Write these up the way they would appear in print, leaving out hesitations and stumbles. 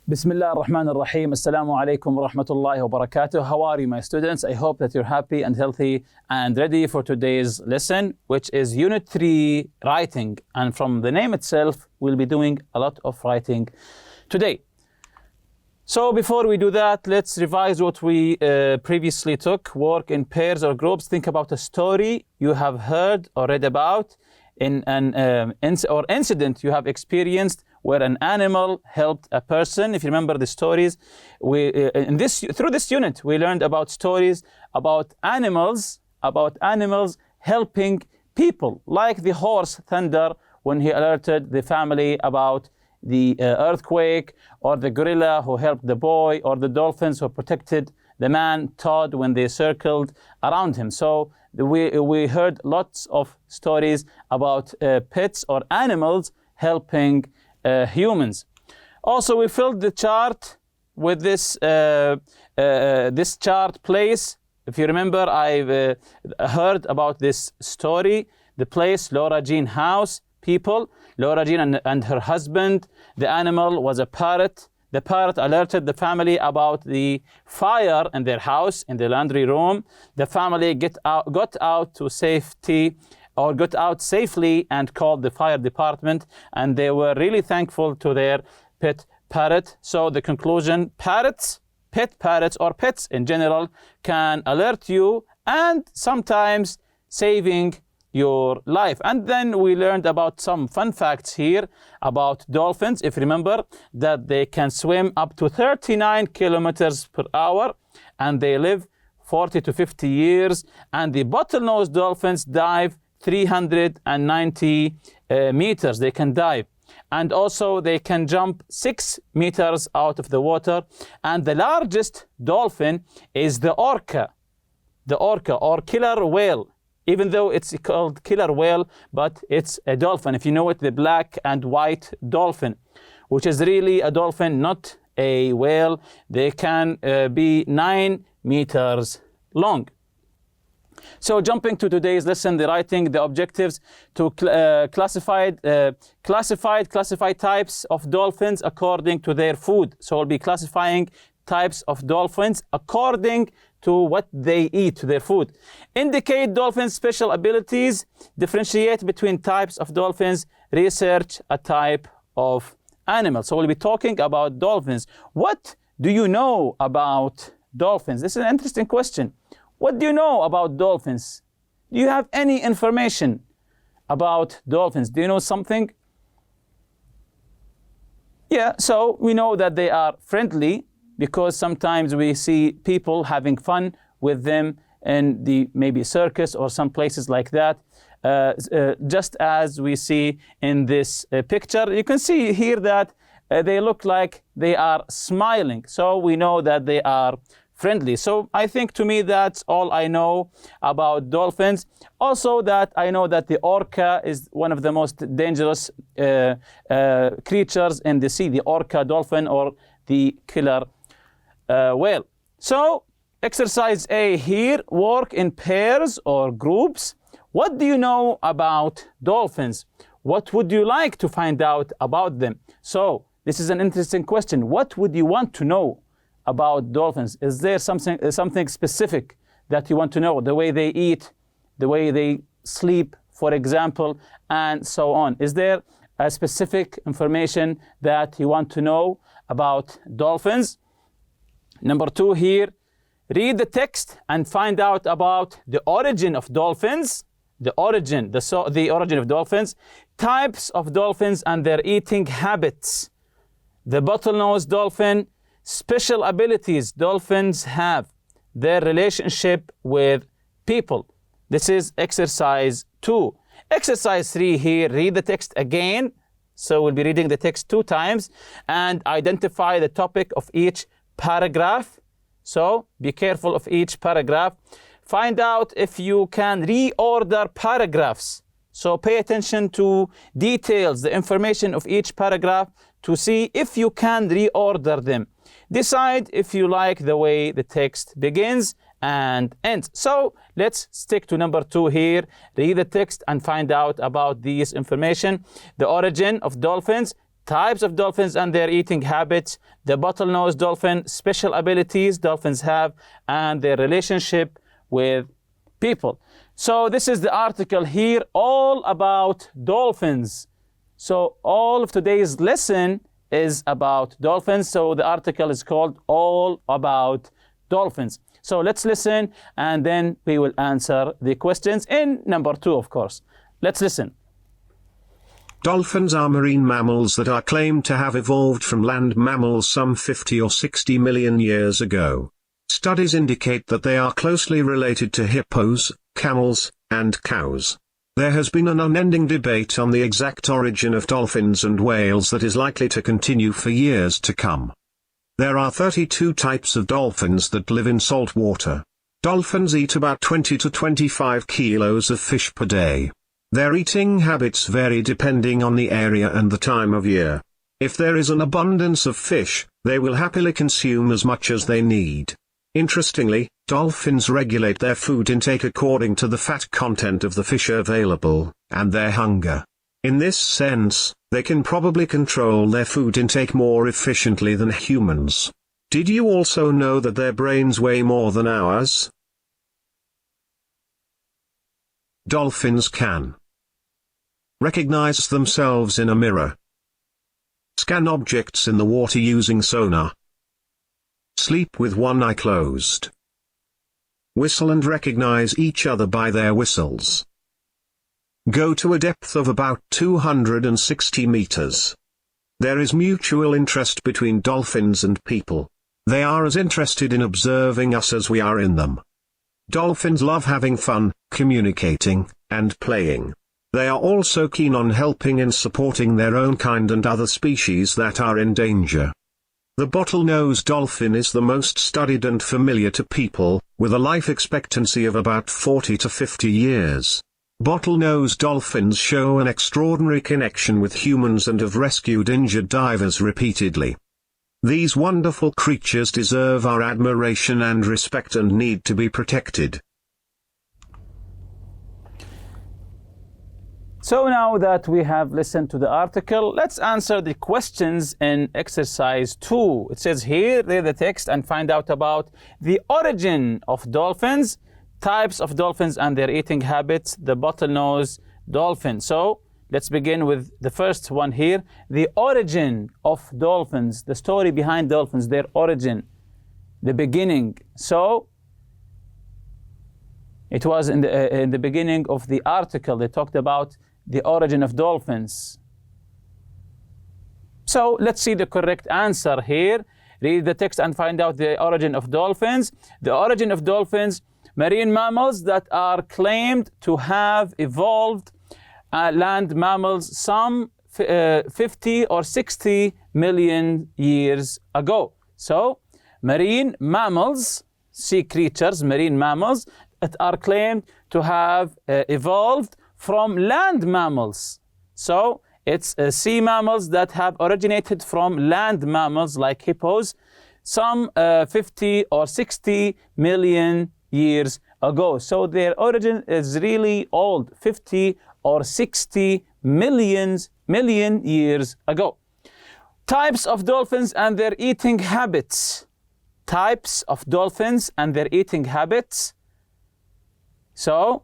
بسم الله الرحمن الرحيم. السلام عليكم ورحمة الله وبركاته. How are you, my students? I hope that you're happy and healthy and ready for today's lesson, which is Unit 3 writing. And from the name itself, we'll be doing a lot of writing today. So before we do that, let's revise what we previously took. Work in pairs or groups. Think about a story you have heard or read about in an incident you have experienced where an animal helped a person. If you remember the stories, through this unit, we learned about stories about animals helping people, like the horse Thunder when he alerted the family about the earthquake, or the gorilla who helped the boy, or the dolphins who protected the man Todd when they circled around him. So we heard lots of stories about pets or animals helping humans. Also, we filled the chart with this chart place. If you remember, I've heard about this story, the place, Laura Jean house, people, Laura Jean and her husband. The animal was a parrot. The parrot alerted the family about the fire in their house, in the laundry room. The family got out safely and called the fire department, and they were really thankful to their pet parrot. So the conclusion, pet parrots or pets in general can alert you and sometimes saving your life. And then we learned about some fun facts here about dolphins. If you remember that they can swim up to 39 kilometers per hour and they live 40 to 50 years. And the bottlenose dolphins dive 390 meters. They can dive. And also they can jump 6 meters out of the water. And the largest dolphin is the orca or killer whale. Even though it's called killer whale, but it's a dolphin. If you know it, the black and white dolphin, which is really a dolphin, not a whale. They can be 9 meters long. So jumping to today's lesson, the writing, the objectives to classify types of dolphins according to their food. So we'll be classifying types of dolphins according to what they eat, to their food. Indicate dolphins' special abilities. Differentiate between types of dolphins. Research a type of animal. So we'll be talking about dolphins. What do you know about dolphins? This is an interesting question. What do you know about dolphins? Do you have any information about dolphins? Do you know something? Yeah, so we know that they are friendly, because sometimes we see people having fun with them in the maybe circus or some places like that. Just as we see in this picture, you can see here that they look like they are smiling. So we know that they are friendly. So I think to me that's all I know about dolphins. Also that I know that the orca is one of the most dangerous creatures in the sea, the orca dolphin or the killer whale. So exercise A here, work in pairs or groups. What do you know about dolphins? What would you like to find out about them? So this is an interesting question. What would you want to know about dolphins? Is there something specific that you want to know? The way they eat, the way they sleep, for example, and so on. Is there a specific information that you want to know about dolphins? Number 2 here, read the text and find out about the origin of dolphins, the origin of dolphins, types of dolphins and their eating habits, the bottlenose dolphin, special abilities dolphins have, their relationship with people. This is exercise 2. Exercise 3 here, read the text again. So we'll be reading the text 2 times and identify the topic of each paragraph. So be careful of each paragraph. Find out if you can reorder paragraphs. So pay attention to details, the information of each paragraph, to see if you can reorder them. Decide if you like the way the text begins and ends. So let's stick to number 2 here. Read the text and find out about these information. The origin of dolphins, types of dolphins and their eating habits, the bottlenose dolphin, special abilities dolphins have, and their relationship with people. So this is the article here, all about dolphins. So all of today's lesson is about dolphins. So the article is called All About Dolphins. So let's listen, and then we will answer the questions in number 2, of course. Let's listen. Dolphins are marine mammals that are claimed to have evolved from land mammals some 50 or 60 million years ago. Studies indicate that they are closely related to hippos, camels, and cows. There has been an unending debate on the exact origin of dolphins and whales that is likely to continue for years to come. There are 32 types of dolphins that live in salt water. Dolphins eat about 20 to 25 kilos of fish per day. Their eating habits vary depending on the area and the time of year. If there is an abundance of fish, they will happily consume as much as they need. Interestingly, dolphins regulate their food intake according to the fat content of the fish available, and their hunger. In this sense, they can probably control their food intake more efficiently than humans. Did you also know that their brains weigh more than ours? Dolphins can recognize themselves in a mirror, scan objects in the water using sonar, sleep with one eye closed, whistle and recognize each other by their whistles, go to a depth of about 260 meters. There is mutual interest between dolphins and people. They are as interested in observing us as we are in them. Dolphins love having fun, communicating, and playing. They are also keen on helping and supporting their own kind and other species that are in danger. The bottlenose dolphin is the most studied and familiar to people, with a life expectancy of about 40 to 50 years. Bottlenose dolphins show an extraordinary connection with humans and have rescued injured divers repeatedly. These wonderful creatures deserve our admiration and respect and need to be protected. So now that we have listened to the article, let's answer the questions in exercise 2. It says here, read the text and find out about the origin of dolphins, types of dolphins and their eating habits, the bottlenose dolphin. So let's begin with the first one here, the origin of dolphins, the story behind dolphins, their origin, the beginning. So it was in the beginning of the article, they talked about the origin of dolphins. So let's see the correct answer here. Read the text and find out the origin of dolphins. The origin of dolphins, marine mammals that are claimed to have evolved land mammals some 50 or 60 million years ago. So marine mammals, sea creatures, marine mammals that are claimed to have evolved from land mammals. So it's sea mammals that have originated from land mammals like hippos some 50 or 60 million years ago. So their origin is really old, 50 or 60 million years ago. Types of dolphins and their eating habits. Types of dolphins and their eating habits. So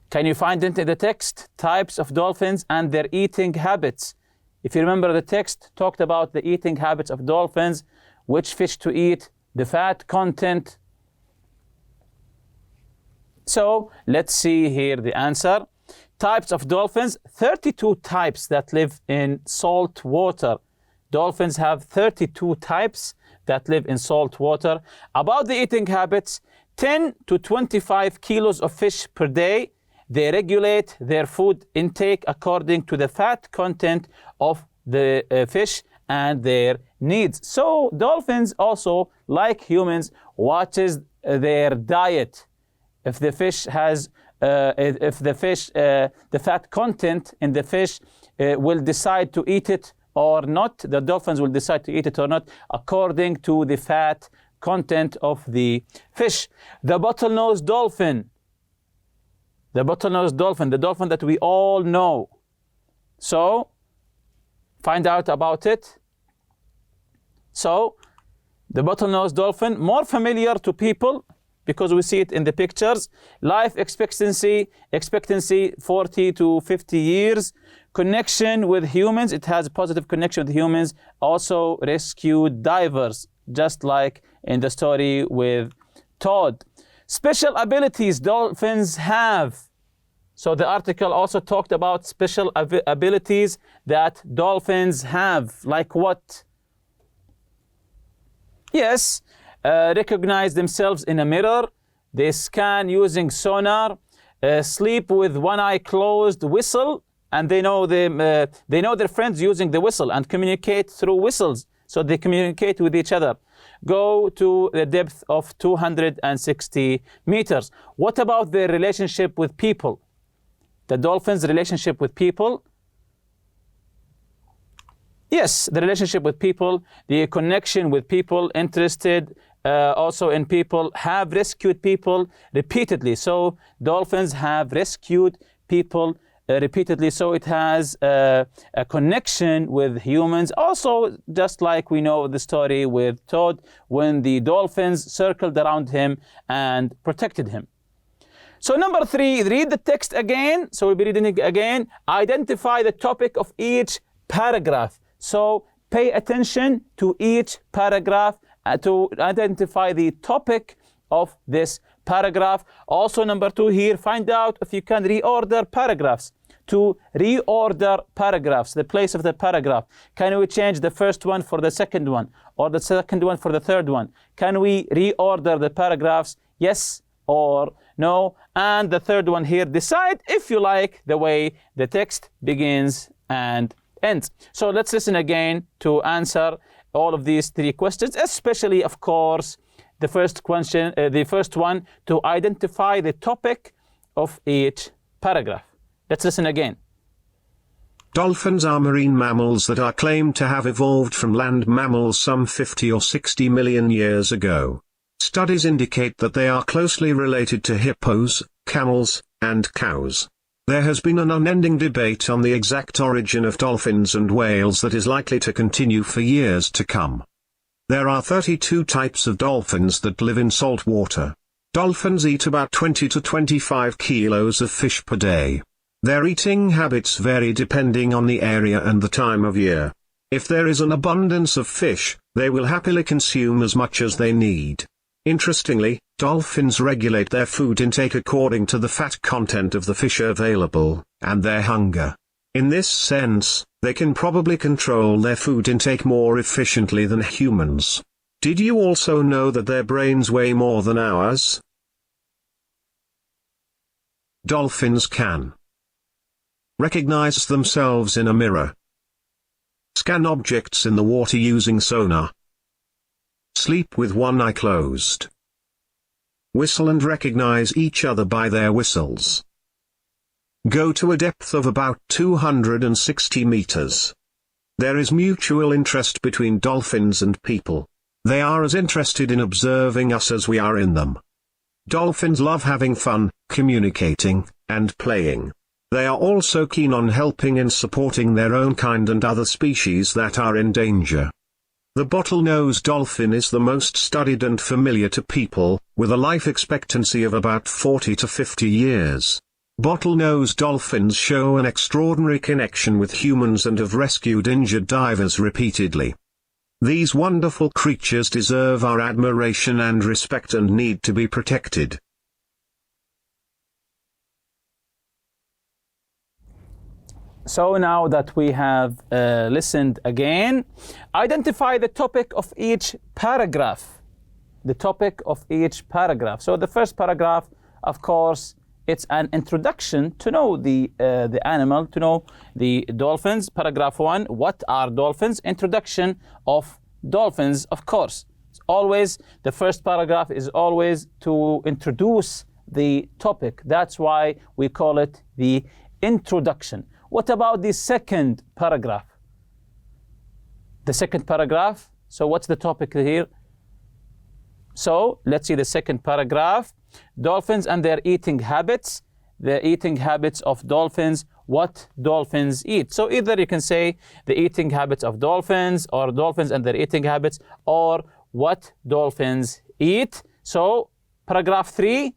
can you find it in the text? Types of dolphins and their eating habits. If you remember, the text talked about the eating habits of dolphins, which fish to eat, the fat content. So let's see here the answer. Types of dolphins, 32 types that live in salt water. Dolphins have 32 types that live in salt water. About the eating habits, 10 to 25 kilos of fish per day. They regulate their food intake according to the fat content of the fish and their needs. So dolphins also, like humans, watches their diet. If the fish has, the fat content in the fish will decide to eat it or not, the dolphins will decide to eat it or not according to the fat content of the fish. The bottlenose dolphin. The bottlenose dolphin, the dolphin that we all know. So Find out about it. So, the bottlenose dolphin, more familiar to people because we see it in the pictures. Life expectancy 40 to 50 years. Connection with humans, it has a positive connection with humans. Also rescued divers, just like in the story with Todd. Special abilities dolphins have. So the article also talked about special abilities that dolphins have. Like what? Yes, recognize themselves in a mirror. They scan using sonar. Sleep with one eye closed. Whistle, and they know their friends using the whistle and communicate through whistles. So they communicate with each other. Go to the depth of 260 meters. What about their relationship with people? The dolphins' relationship with people. Yes, the relationship with people, the connection with people, interested also in people, have rescued people repeatedly. So dolphins have rescued people repeatedly. So it has a connection with humans. Also, just like we know the story with Todd, when the dolphins circled around him and protected him. So number 3, read the text again. So we'll be reading it again. Identify the topic of each paragraph. So pay attention to each paragraph to identify the topic of this paragraph. Also number 2 here, find out if you can reorder paragraphs. To reorder paragraphs, the place of the paragraph. Can we change the first one for the second one, or the second one for the third one? Can we reorder the paragraphs? Yes or no? And the third one here, decide if you like the way the text begins and ends. So let's listen again to answer all of these 3 questions, especially, of course, the first question, the first one, to identify the topic of each paragraph. Let's listen again. Dolphins are marine mammals that are claimed to have evolved from land mammals some 50 or 60 million years ago. Studies indicate that they are closely related to hippos, camels, and cows. There has been an unending debate on the exact origin of dolphins and whales that is likely to continue for years to come. There are 32 types of dolphins that live in salt water. Dolphins eat about 20 to 25 kilos of fish per day. Their eating habits vary depending on the area and the time of year. If there is an abundance of fish, they will happily consume as much as they need. Interestingly, dolphins regulate their food intake according to the fat content of the fish available, and their hunger. In this sense, they can probably control their food intake more efficiently than humans. Did you also know that their brains weigh more than ours? Dolphins can recognize themselves in a mirror, scan objects in the water using sonar, sleep with one eye closed, whistle and recognize each other by their whistles, go to a depth of about 260 meters. There is mutual interest between dolphins and people. They are as interested in observing us as we are in them. Dolphins love having fun, communicating, and playing. They are also keen on helping and supporting their own kind and other species that are in danger. The bottlenose dolphin is the most studied and familiar to people, with a life expectancy of about 40 to 50 years. Bottlenose dolphins show an extraordinary connection with humans and have rescued injured divers repeatedly. These wonderful creatures deserve our admiration and respect and need to be protected. So now that we have listened again, identify the topic of each paragraph. The topic of each paragraph. So the first paragraph, of course, it's an introduction to know the animal, to know the dolphins. Paragraph 1, what are dolphins? Introduction of dolphins, of course. It's always, the first paragraph is always to introduce the topic. That's why we call it the introduction. What about the second paragraph? The second paragraph, so what's the topic here? So let's see the second paragraph. Dolphins and their eating habits. The eating habits of dolphins. what dolphins eat. So either you can say the eating habits of dolphins, or dolphins and their eating habits, or what dolphins eat. So paragraph 3.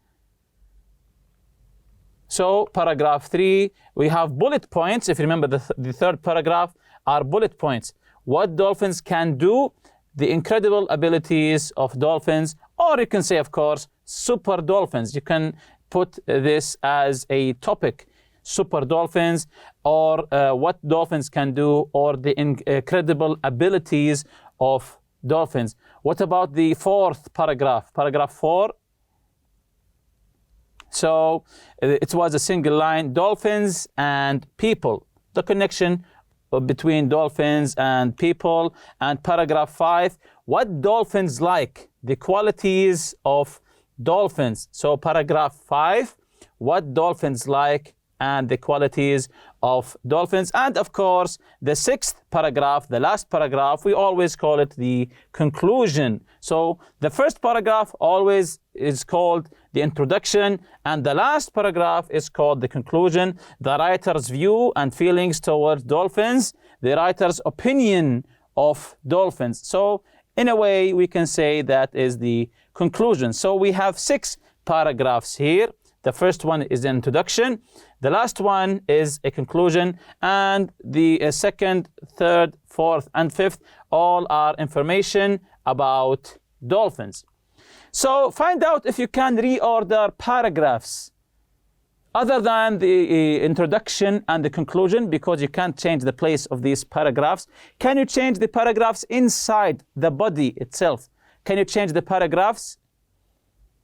So paragraph 3, we have bullet points. If you remember, the third paragraph are bullet points. What dolphins can do, the incredible abilities of dolphins, or you can say, of course, super dolphins. You can put this as a topic, super dolphins, or what dolphins can do, or the incredible abilities of dolphins. What about the fourth paragraph, paragraph 4? So it was a single line, dolphins and people, the connection between dolphins and people. And paragraph 5, what dolphins like, the qualities of dolphins. So paragraph 5, what dolphins like and the qualities of dolphins. And of course, the sixth paragraph, the last paragraph, we always call it the conclusion. So the first paragraph always is called the introduction, and the last paragraph is called the conclusion. The writer's view and feelings towards dolphins, the writer's opinion of dolphins. So in a way, we can say that is the conclusion. So we have 6 paragraphs here. The first one is the introduction. The last one is a conclusion. And the second, third, fourth, and fifth, all are information about dolphins. So find out if you can reorder paragraphs other than the introduction and the conclusion, because you can't change the place of these paragraphs. Can you change the paragraphs inside the body itself? Can you change the paragraphs?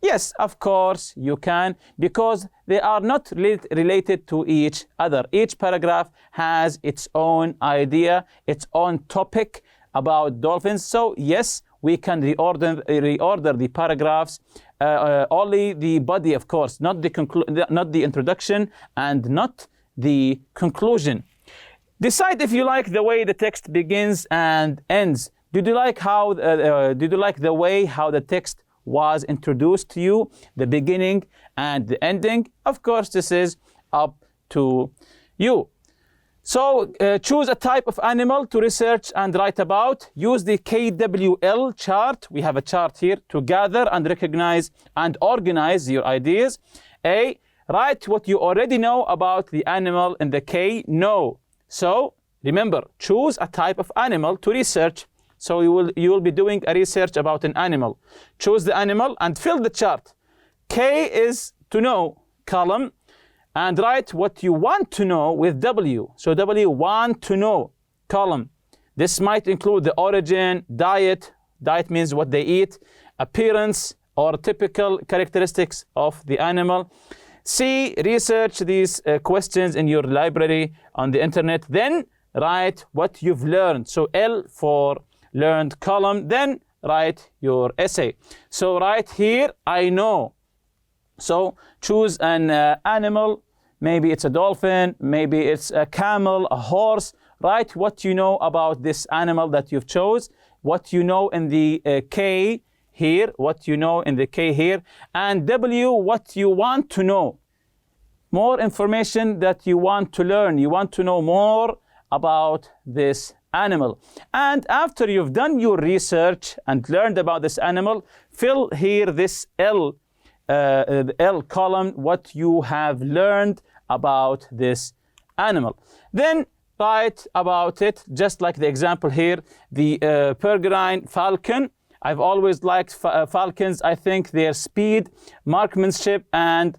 Yes, of course you can, because they are not related to each other. Each paragraph has its own idea, its own topic about dolphins. So yes, we can reorder the paragraphs, only the body, of course, not the introduction and not the conclusion. Decide if you like the way the text begins and ends. Did you like the way how the text was introduced to you, the beginning and the ending? Of course, this is up to you. So choose a type of animal to research and write about. Use the KWL chart. We have a chart here to gather and recognize and organize your ideas. A, write what you already know about the animal in the K, know. So remember, choose a type of animal to research. So you will be doing a research about an animal. Choose the animal and fill the chart. K is to know column, and write what you want to know with W. So W, want to know column. This might include the origin, diet means what they eat, appearance or typical characteristics of the animal. C, research these questions in your library on the internet. Then write what you've learned. So L for learned column, then write your essay. So write here, I know. So choose an animal, maybe it's a dolphin, maybe it's a camel, a horse. Write what you know about this animal that you've chose, what you know in the K here, what you know in the K here, and W, what you want to know. More information that you want to learn. You want to know more about this animal. And after you've done your research and learned about this animal, fill here this L column, what you have learned about this animal. Then write about it, just like the example here, the peregrine falcon. I've always liked falcons. I think their speed, marksmanship, and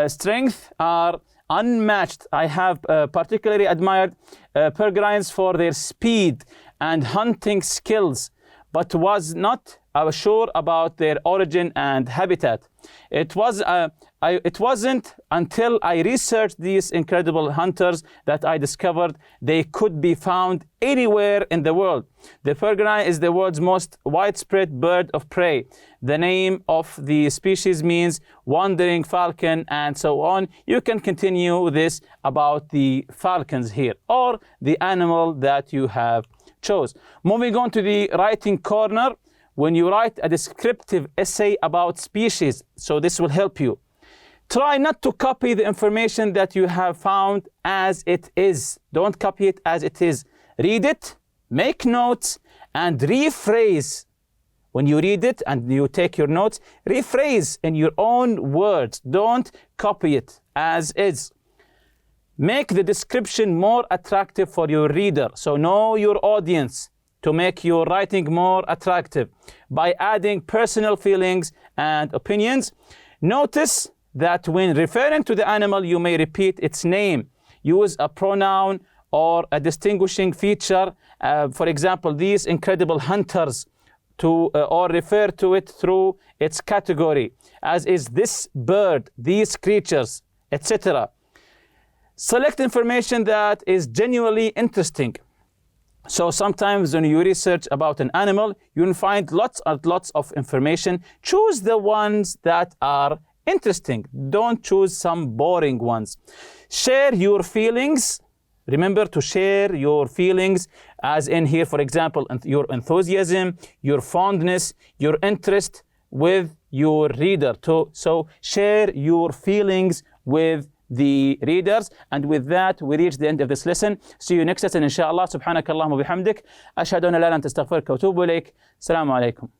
strength are unmatched. I have particularly admired peregrines for their speed and hunting skills, but was not sure about their origin and habitat. It wasn't until I researched these incredible hunters that I discovered they could be found anywhere in the world. The peregrine is the world's most widespread bird of prey. The name of the species means wandering falcon, and so on. You can continue this about the falcons here, or the animal that you have chose. Moving on to the writing corner. When you write a descriptive essay about species, so this will help you. Try not to copy the information that you have found as it is. Don't copy it as it is. Read it, make notes, and rephrase. When you read it and you take your notes, rephrase in your own words. Don't copy it as is. Make the description more attractive for your reader. So know your audience to make your writing more attractive by adding personal feelings and opinions. Notice that when referring to the animal, you may repeat its name. Use a pronoun or a distinguishing feature. For example, these incredible hunters, or refer to it through its category, as is this bird, these creatures, etc. Select information that is genuinely interesting. So sometimes when you research about an animal, you'll find lots and lots of information. Choose the ones that are interesting. Don't choose some boring ones. Share your feelings. Remember to share your feelings, as in here, for example, your enthusiasm, your fondness, your interest with your reader. So share your feelings with the readers. And with that, we reach the end of this lesson. See you next lesson, inshallah. Subhanakallahumma bihamdik. Ashhadu an la ilaha illa anta astaghfiruka wa atubu ilayk. Assalamu alaikum.